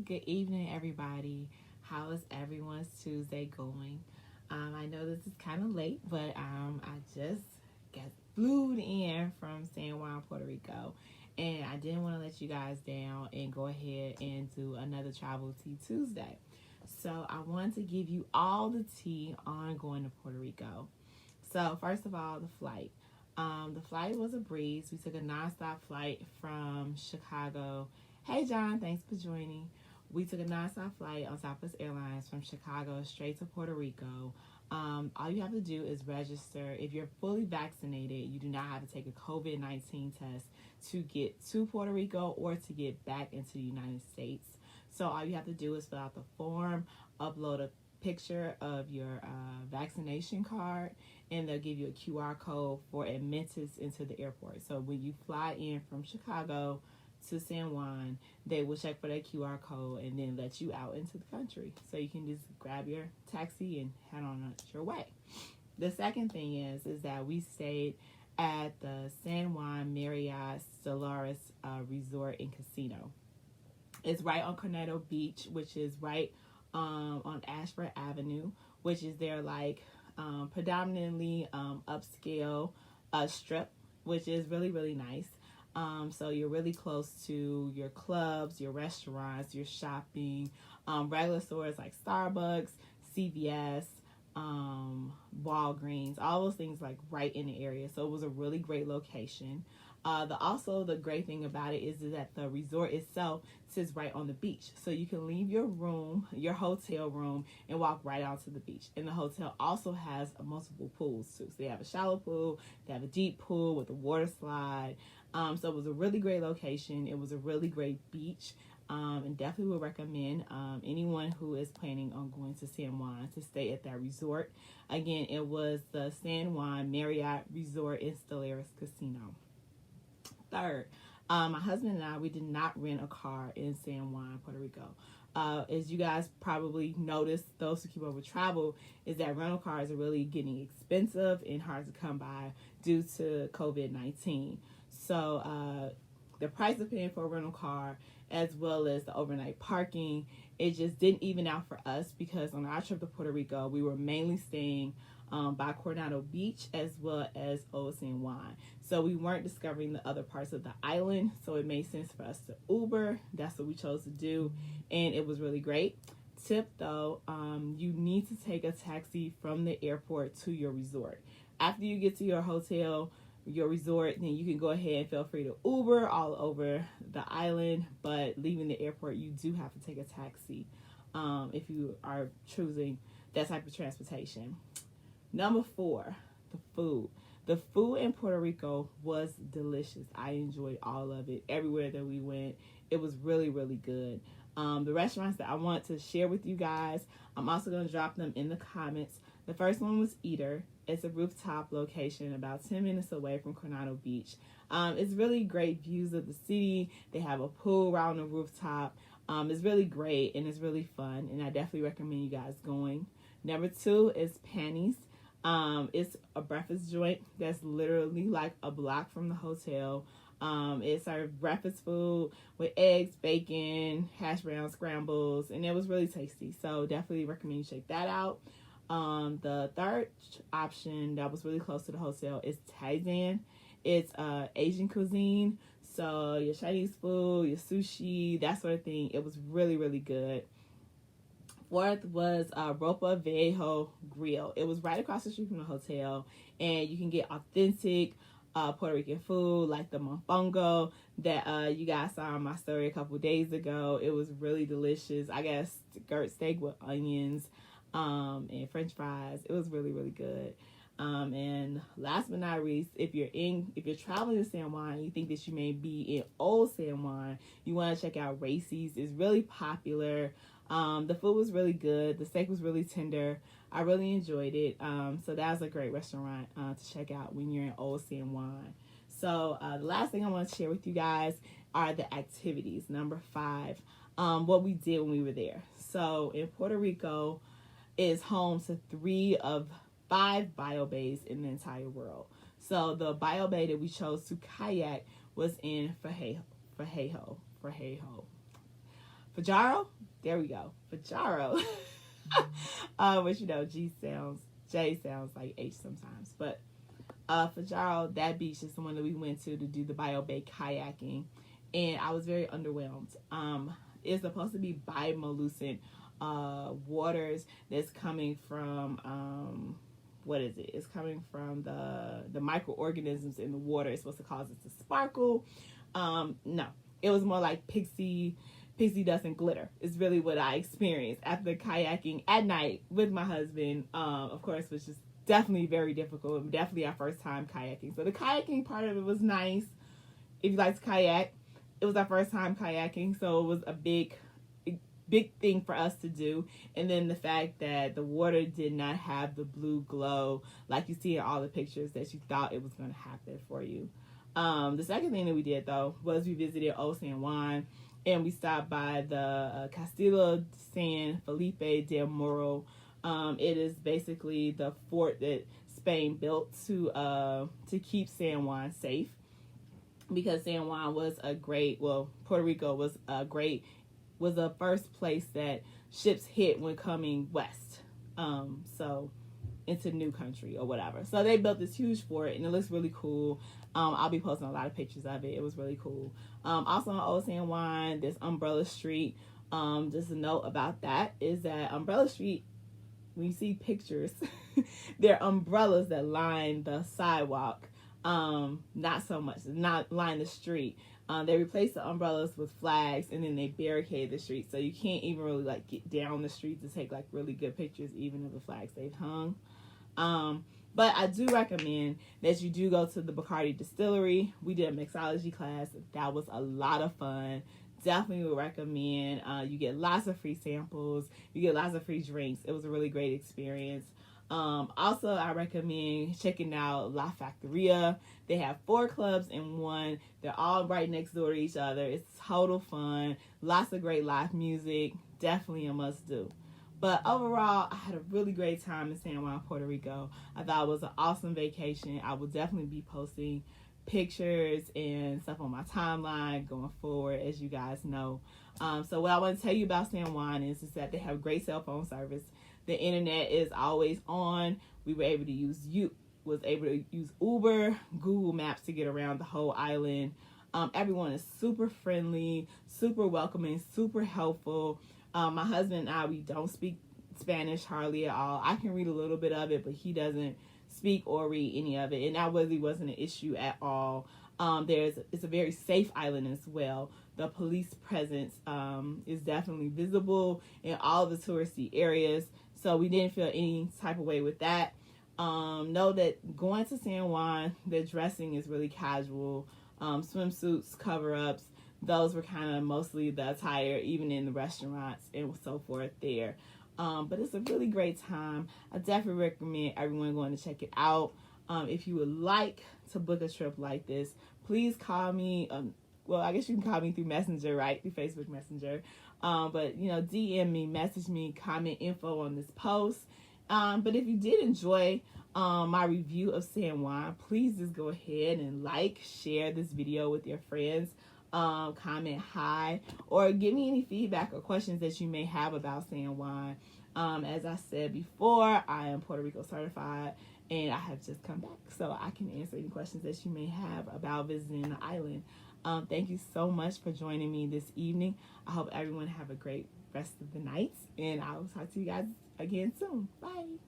Good evening, everybody. How is everyone's Tuesday going? I know this is kind of late, but I just got flew in from San Juan, Puerto Rico, and I didn't want to let you guys down and go ahead and do another Travel Tea Tuesday. So I wanted to give you all the tea on going to Puerto Rico. So first of all, the flight. The flight was a breeze. We took a nonstop flight from Chicago. Hey, John, thanks for joining. We took a nonstop flight on Southwest Airlines from Chicago straight to Puerto Rico. All you have to do is register. If you're fully vaccinated, you do not have to take a COVID-19 test to get to Puerto Rico or to get back into the United States. So all you have to do is fill out the form, upload a picture of your vaccination card, and they'll give you a QR code for admittance into the airport. So when you fly in from Chicago to San Juan, they will check for that QR code and then let you out into the country. So you can just grab your taxi and head on your way. The second thing is that we stayed at the San Juan Marriott Stellaris Resort and Casino. It's right on Coronado Beach, which is right on Ashford Avenue, which is their predominantly upscale strip, which is really, really nice. So you're really close to your clubs, your restaurants, your shopping, regular stores like Starbucks, CVS, Walgreens, all those things right in the area. So it was a really great location. The great thing about it is that the resort itself sits right on the beach. So you can leave your hotel room, and walk right out to the beach. And the hotel also has multiple pools too. So they have a shallow pool, they have a deep pool with a water slide. So it was a really great location. It was a really great beach. And definitely would recommend anyone who is planning on going to San Juan to stay at that resort. Again, it was the San Juan Marriott Resort and Stellaris Casino. Third, my husband and I, we did not rent a car in San Juan, Puerto Rico. As you guys probably noticed, those who keep up with travel, is that rental cars are really getting expensive and hard to come by due to COVID-19. So the price of paying for a rental car, as well as the overnight parking, it just didn't even out for us, because on our trip to Puerto Rico, we were mainly staying by Coronado Beach as well as Old San Juan. So we weren't discovering the other parts of the island, so it made sense for us to Uber. That's what we chose to do, and it was really great. Tip though, you need to take a taxi from the airport to your resort. After you get to your hotel, your resort, then you can go ahead and feel free to Uber all over the island, but leaving the airport, you do have to take a taxi if you are choosing that type of transportation. Number 4, the food. The food in Puerto Rico was delicious. I enjoyed all of it. Everywhere that we went, it was really, really good. The restaurants that I want to share with you guys, I'm also going to drop them in the comments. The first one was Eater. It's a rooftop location about 10 minutes away from Coronado Beach. It's really great views of the city. They have a pool right on the rooftop. It's really great and it's really fun, and I definitely recommend you guys going. Number 2 is Panties. It's a breakfast joint that's literally like a block from the hotel. It served breakfast food with eggs, bacon, hash brown scrambles, and it was really tasty. So definitely recommend you check that out. The third option that was really close to the hotel is Taizan. It's Asian cuisine. So your Chinese food, your sushi, that sort of thing. It was really, really good. Fourth was Ropa Viejo Grill. It was right across the street from the hotel, and you can get authentic Puerto Rican food like the mofongo that you guys saw on my story a couple days ago. It was really delicious. I guess skirt steak with onions and French fries. It was really, really good. And last but not least, if you're traveling to San Juan, you think that you may be in Old San Juan, you want to check out Racy's. It's really popular. The food was really good. The steak was really tender. I really enjoyed it. So that was a great restaurant to check out when you're in Old San Juan. So the last thing I want to share with you guys are the activities. Number 5, what we did when we were there. So in Puerto Rico is home to 3 of 5 bio bays in the entire world. So the bio bay that we chose to kayak was in Fajaro. There we go. Fajaro. Which, J sounds like H sometimes. But Fajaro, that beach is the one that we went to do the Bio Bay kayaking. And I was very underwhelmed. It's supposed to be bioluminescent waters that's coming from what is it? It's coming from the microorganisms in the water. It's supposed to cause it to sparkle. No, it was more like pixie dust and glitter is really what I experienced after kayaking at night with my husband. Of course, which is definitely very difficult. Definitely our first time kayaking. So the kayaking part of it was nice. If you like to kayak, it was our first time kayaking, so it was a big thing for us to do. And then the fact that the water did not have the blue glow like you see in all the pictures that you thought it was going to happen for you. The second thing that we did, though, was we visited Old San Juan, and we stopped by the Castillo San Felipe del Moro. It is basically the fort that Spain built to keep San Juan safe, because San Juan was Puerto Rico was the first place that ships hit when coming west, so into new country or whatever. So they built this huge fort, and it looks really cool. I'll be posting a lot of pictures of it. It was really cool. Also on Old San Juan, there's Umbrella Street. Just a note about that is that Umbrella Street, when you see pictures, there are umbrellas that line the sidewalk. Not so much, not line the street. They replaced the umbrellas with flags, and then they barricade the street, so you can't even really like get down the street to take like really good pictures, even of the flags they've hung. But I do recommend that you do go to the Bacardi Distillery. We did a mixology class. That was a lot of fun. Definitely would recommend. You get lots of free samples. You get lots of free drinks. It was a really great experience. Also, I recommend checking out La Factoria. They have 4 clubs in one. They're all right next door to each other. It's total fun. Lots of great live music. Definitely a must do. But overall, I had a really great time in San Juan, Puerto Rico. I thought it was an awesome vacation. I will definitely be posting pictures and stuff on my timeline going forward, as you guys know. So what I want to tell you about San Juan is that they have great cell phone service. The internet is always on. We were able to use Uber, Google Maps to get around the whole island. Everyone is super friendly, super welcoming, super helpful. My husband and I, we don't speak Spanish hardly at all. I can read a little bit of it, but he doesn't speak or read any of it, and that really wasn't an issue at all. It's a very safe island as well. The police presence is definitely visible in all the touristy areas, so we didn't feel any type of way with that. Know that going to San Juan, the dressing is really casual. Swimsuits, cover-ups, those were kind of mostly the attire, even in the restaurants and so forth there. But it's a really great time. I definitely recommend everyone going to check it out. If you would like to book a trip like this, please call me. Well, I guess you can call me through Messenger, right? Through Facebook Messenger. But, DM me, message me, comment info on this post. But if you did enjoy my review of San Juan, please just go ahead and share this video with your friends. Comment hi, or give me any feedback or questions that you may have about San Juan. As I said before, I am Puerto Rico certified, and I have just come back, so I can answer any questions that you may have about visiting the island. Thank you so much for joining me this evening. I hope everyone have a great rest of the night, and I will talk to you guys again soon. Bye.